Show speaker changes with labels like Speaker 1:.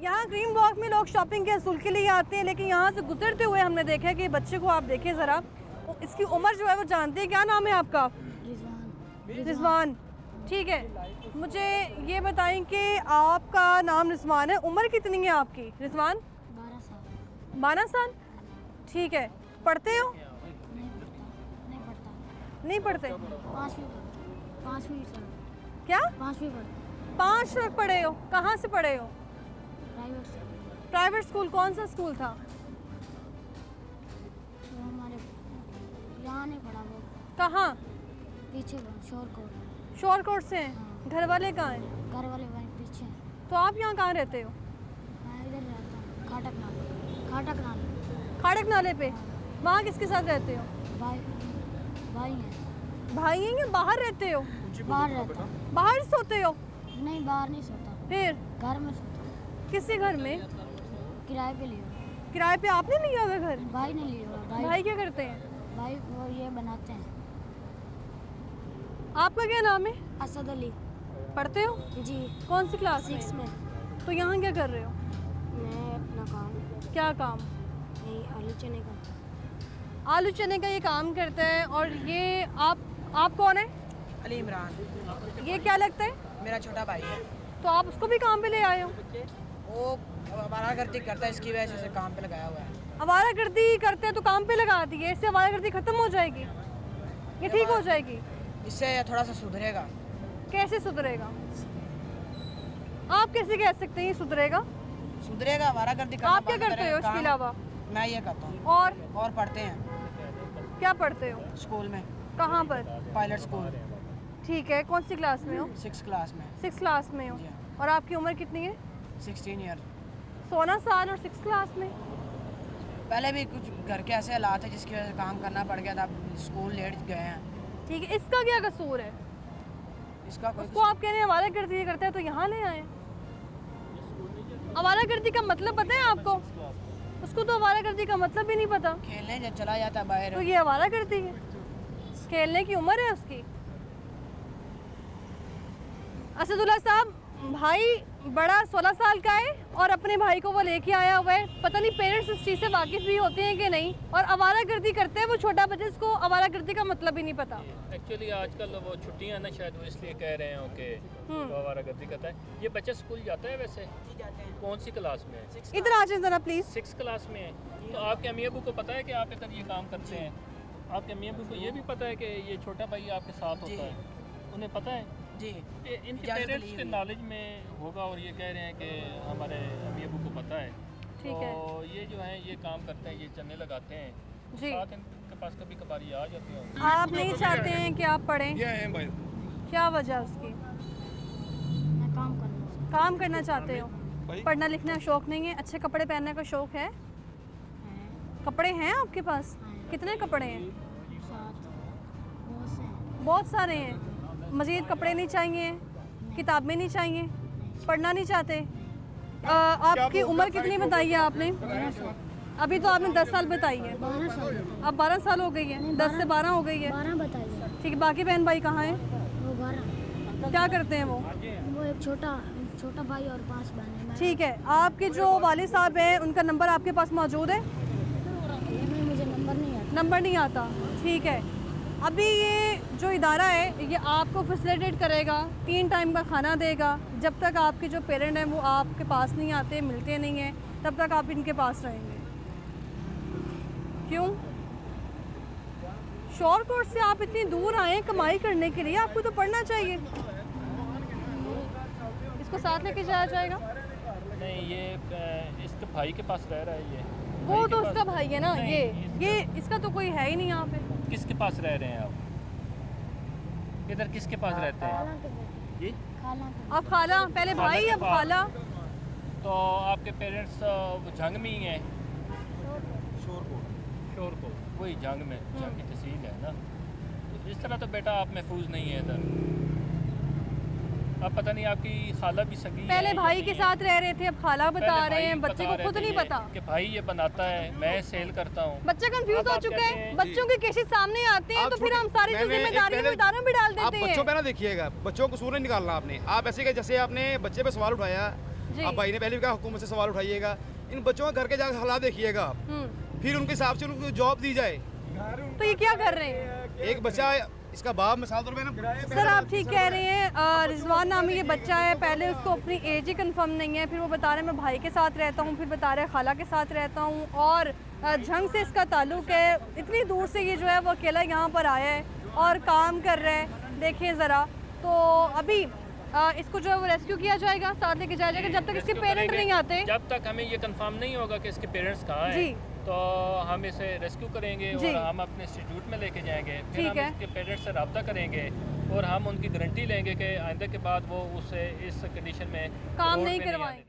Speaker 1: यहाँ green walk में लोग शॉपिंग के असूल के लिए आते हैं, लेकिन यहाँ से गुजरते हुए हमने देखा है कि बच्चे को आप देखें ज़रा, इसकी उम्र जो है वो जानते हैं। क्या नाम है आपका? रिजवान। ठीक है, मुझे ये बताएं कि आपका नाम रिजवान है, उम्र कितनी है आपकी रिजवान?
Speaker 2: 12 साल।
Speaker 1: 12 साल, ठीक है। पढ़ते हो?
Speaker 2: नहीं पढ़ता।
Speaker 1: नहीं पढ़ते?
Speaker 2: पाँचवीं
Speaker 1: क्या?
Speaker 2: 5वीं पढ़
Speaker 1: 5 तक पढ़े हो? कहाँ से पढ़े हो?
Speaker 2: प्राइवेट से।
Speaker 1: Private school? कौन सा स्कूल था?
Speaker 2: तो हमारे यहाँ नहीं पढ़ा वो,
Speaker 1: कहाँ?
Speaker 2: पीछे शोरकोट।
Speaker 1: शोरकोट से हैं?
Speaker 2: हाँ।
Speaker 1: घर वाले कहाँ हैं?
Speaker 2: घर वाले वहीं पीछे हैं।
Speaker 1: तो आप यहाँ कहाँ रहते हो?
Speaker 2: मैं इधर रहता हूँ, खाटक नाले। खाटक नाले।
Speaker 1: खाड़क नाले पे? वहाँ किसके साथ रहते हो?
Speaker 2: भाई भाई हैं।
Speaker 1: भाई हैं या बाहर रहते हो?
Speaker 2: बाहर रहता हूँ।
Speaker 1: बाहर सोते हो?
Speaker 2: नहीं, बाहर नहीं सोता,
Speaker 1: फिर
Speaker 2: घर में सोता हूँ।
Speaker 1: किसी घर में?
Speaker 2: किराए पे लिया।
Speaker 1: किराए पे आपने लिया हुआ घर?
Speaker 2: भाई ने लिया हुआ।
Speaker 1: भाई क्या करते हैं?
Speaker 2: भाई वो ये बनाते हैं।
Speaker 1: आपका क्या नाम है?
Speaker 2: असद अली।
Speaker 1: पढ़ते हो?
Speaker 2: जी,
Speaker 1: कौन सी क्लास
Speaker 2: 6
Speaker 1: में?
Speaker 2: में।
Speaker 1: तो यहाँ क्या कर रहे हो?
Speaker 2: मैं अपना काम,
Speaker 1: क्या काम?
Speaker 2: यही आलू चने का।
Speaker 1: आलू चने का ये काम करते हैं। और ये आप कौन है?
Speaker 3: अली इमरान
Speaker 1: ये क्या लगता है?
Speaker 3: मेरा छोटा भाई है।
Speaker 1: तो आप उसको भी काम पे ले आए हो?
Speaker 3: वो आवारागर्दी करता है, इसकी वजह से काम पे लगाया हुआ है।
Speaker 1: आवारागर्दी करते हैं तो काम पे लगा दिए, इससे आवारागर्दी खत्म हो जाएगी, ये ठीक हो जाएगी?
Speaker 3: इससे थोड़ा सा सुधरेगा।
Speaker 1: कैसे सुधरेगा? आप कैसे कह सकते हैं ये सुधरेगा?
Speaker 3: सुधरेगा, आवारागर्दी करना
Speaker 1: आप क्या
Speaker 3: बंद
Speaker 1: करते
Speaker 3: करेगा,
Speaker 1: हो इसके
Speaker 3: काम-
Speaker 1: अलावा?
Speaker 3: मैं ये करता हूँ।
Speaker 1: और
Speaker 3: पढ़ते हैं
Speaker 1: क्या पढ़ते हो?
Speaker 3: स्कूल में,
Speaker 1: कहाँ पर?
Speaker 3: पायलट स्कूल,
Speaker 1: ठीक है, कौन सी क्लास में हो?
Speaker 3: 6 क्लास में।
Speaker 1: 6 क्लास में हो।
Speaker 3: जी हाँ।
Speaker 1: और आपकी उम्र कितनी है?
Speaker 3: 16 ईयर।
Speaker 1: 16 साल और 6 क्लास में?
Speaker 3: पहले भी कुछ घर के ऐसे हालात है जिसकी वजह से काम करना पड़ गया था, स्कूल लेट गए हैं।
Speaker 1: ठीक है, इसका क्या कसूर है?
Speaker 3: इसका कोई
Speaker 1: उसको आप कह रहे हैं आवारागर्दी करता है तो यहाँ ले आए। आवारागर्दी का मतलब पता है आपको? उसको तो आवारागर्दी का मतलब भी नहीं पता।
Speaker 3: खेलने जब चला जाता है बाहर,
Speaker 1: तो ये आवारागर्दी है? खेलने की उम्र है उसकी। असदुल्ला साहब, भाई बड़ा 16 साल का है और अपने भाई को वो लेके आया हुआ है। पता नहीं पेरेंट्स इस चीज़ से वाकिफ भी होते हैं कि नहीं, और आवारागर्दी करते हैं वो छोटा बच्चा, जिसको आवारागर्दी का मतलब ही नहीं पता।
Speaker 4: एक्चुअली आजकल वो छुट्टियां ना, शायद वो इसलिए कह रहे हो कि वो आवारागर्दी करता है। ये बच्चा स्कूल जाता है वैसे?
Speaker 3: जाते हैं।
Speaker 4: कौन सी क्लास में है?
Speaker 1: इधर आ जाए ज़रा प्लीज़।
Speaker 4: 6 क्लास में है। तो आपके अम्मी अबू को पता है कि आप इधर ये काम करते हैं? आपके अम्मी अबू को ये भी पता है कि ये छोटा भाई आपके साथ
Speaker 3: जी।
Speaker 4: होता है? उन्हें पता है?
Speaker 3: जी,
Speaker 4: इनके
Speaker 3: इजाज़त
Speaker 4: पेरेंट्स
Speaker 3: ली
Speaker 4: के
Speaker 3: हुई है।
Speaker 4: नॉलेज में होगा और ये कह रहे हैं कि हमारे अम्मी अबू को पता है।
Speaker 1: ठीक है
Speaker 4: तो ये जो है ये काम करते हैं, ये चने लगाते हैं।
Speaker 1: जी।
Speaker 4: साथ इनके पास कभी कभार ये आ जाते हैं।
Speaker 1: आप नहीं चाहते हैं कि आप पढ़ें?
Speaker 5: ये है भाई।
Speaker 1: क्या वजह उसकी?
Speaker 2: मैं काम करना चाहता
Speaker 1: काम करना चाहते हो?
Speaker 5: भाई
Speaker 1: पढ़ना लिखना शौक नहीं है? अच्छे कपड़े पहनने का शौक है?
Speaker 2: हूँ।
Speaker 1: कपड़े हैं आपके पास?
Speaker 2: हाँ।
Speaker 1: कितने कपड़े हैं?
Speaker 2: साथ बहुत से हैं।
Speaker 1: बहुत सारे हैं। मज़ीद कपड़े नहीं चाहिए? किताबें नहीं चाहिए? पढ़ना नहीं चाहते? आपकी उम्र कितनी बताई है आपने?
Speaker 2: 12 साल।
Speaker 1: अभी तो आपने 10 साल बताई है।
Speaker 2: 12 साल।
Speaker 1: अब 12 साल हो गई है, 10 से 12 हो गई है।
Speaker 2: 12 बताइए।
Speaker 1: ठीक है, बाकी बहन भाई कहाँ हैं?
Speaker 2: वो 12।
Speaker 1: क्या करते हैं वो?
Speaker 2: वो एक छोटा भाई और 5 बहन है।
Speaker 1: ठीक है, आपके जो वालिद साहब हैं उनका नंबर आपके पास मौजूद है?
Speaker 2: नहीं, मुझे नंबर नहीं आता।
Speaker 1: नंबर नहीं आता? ठीक है, अभी ये जो इदारा है ये आपको फैसिलिटेट करेगा, 3 टाइम का खाना देगा। जब तक आपके जो पेरेंट हैं वो आपके पास नहीं आते, मिलते नहीं हैं, तब तक आप इनके पास रहेंगे। क्यों? शोरकोट से आप इतनी दूर आए कमाई करने के लिए, आपको तो पढ़ना चाहिए। इसको साथ लेके जाया जाएगा?
Speaker 4: नहीं, ये इसके भाई के पास रह रहा है ये।
Speaker 1: वो
Speaker 4: भाई
Speaker 1: तो
Speaker 4: के
Speaker 1: उसका
Speaker 4: पास-
Speaker 1: भाई है ना।
Speaker 4: नहीं,
Speaker 1: ये इसका तो कोई है ही नहीं यहाँ पे।
Speaker 4: किसके पास रह रहे हैं आप? इधर किसके पास रहते हैं?
Speaker 2: खाला के बेटे।
Speaker 4: जी,
Speaker 2: खाला के
Speaker 1: अब खाला, पहले
Speaker 4: खाला
Speaker 1: भाई
Speaker 4: के
Speaker 1: अब
Speaker 4: पास।
Speaker 1: खाला।
Speaker 4: तो आपके पेरेंट्स जंग में ही हैं? शोर को वही जंग में, जंग की तहसील है ना। तो इस तरह तो बेटा आप महफूज नहीं है इधर। अब पता नहीं आपकी खाला भी सगी है
Speaker 1: पहले
Speaker 4: या
Speaker 1: भाई
Speaker 4: नहीं
Speaker 1: के
Speaker 4: है।
Speaker 1: साथ रह रहे थे, अब खाला बता
Speaker 4: पहले
Speaker 1: रहे
Speaker 4: भाई
Speaker 1: हैं, बच्चे
Speaker 4: बता
Speaker 1: को
Speaker 4: रहे
Speaker 1: खुद
Speaker 4: थे
Speaker 1: नहीं
Speaker 4: ये
Speaker 1: पता।
Speaker 4: कि भाई ये बनाता है, मैं सेल करता हूँ।
Speaker 1: बच्चा कंफ्यूज
Speaker 4: अब
Speaker 1: हो
Speaker 4: आप
Speaker 1: चुका
Speaker 4: कहते
Speaker 1: है।
Speaker 4: हैं-
Speaker 1: बच्चों के केसेस सामने आते हैं
Speaker 5: आप
Speaker 1: तो फिर
Speaker 5: छोटे-
Speaker 1: हम सारी जो
Speaker 5: मैंने एक
Speaker 1: जिम्मेदारी
Speaker 5: पहले-
Speaker 1: इदारों में डाल
Speaker 5: आप
Speaker 1: देते
Speaker 5: बच्चों पे
Speaker 1: हैं।
Speaker 5: ना देखिएगा, बच्चों को कसूर नहीं निकालना आपने। आप ऐसे कि जैसे आपने बच्चे पे सवाल उठाया,
Speaker 1: जी।
Speaker 5: आप भाई ने पहले भी कहा हुकूमत से सवाल उठाइएगा, इन बच्चों के घर के जाकर हालात देखिएगा आप, फिर उनके हिसाब से उनको जॉब दी जाए।
Speaker 1: तो ये क्या कर रहे हैं?
Speaker 5: एक बच्चा, इसका बाप मिसाल तौर पे ना,
Speaker 1: सर आप ठीक कह रहे हैं, रिजवान नामी ये बच्चा है, पहले उसको अपनी एज ही कंफर्म नहीं है, फिर वो बता रहे हैं मैं भाई के साथ रहता हूँ, फिर बता रहे हैं खाला के साथ रहता हूँ, और झंग से इसका ताल्लुक़ है, इतनी दूर से ये जो है वो अकेला यहाँ पर आया है और काम कर रहा है। देखें ज़रा, तो अभी इसको जो है वो रेस्क्यू किया जाएगा, साथ लेके जाया जाएगा जब तक इसके पेरेंट नहीं आते।
Speaker 4: जब तक हमें ये कंफर्म नहीं होगा कि इसके पेरेंट्स कहाँ हैं, तो हम इसे रेस्क्यू करेंगे और हम अपने इंस्टीट्यूट में लेके जाएंगे, फिर हम इसके पेरेंट्स से रब्ता करेंगे और हम उनकी गारंटी लेंगे कि आइंदा के बाद वो उसे इस कंडीशन में
Speaker 1: काम नहीं करवाएंगे।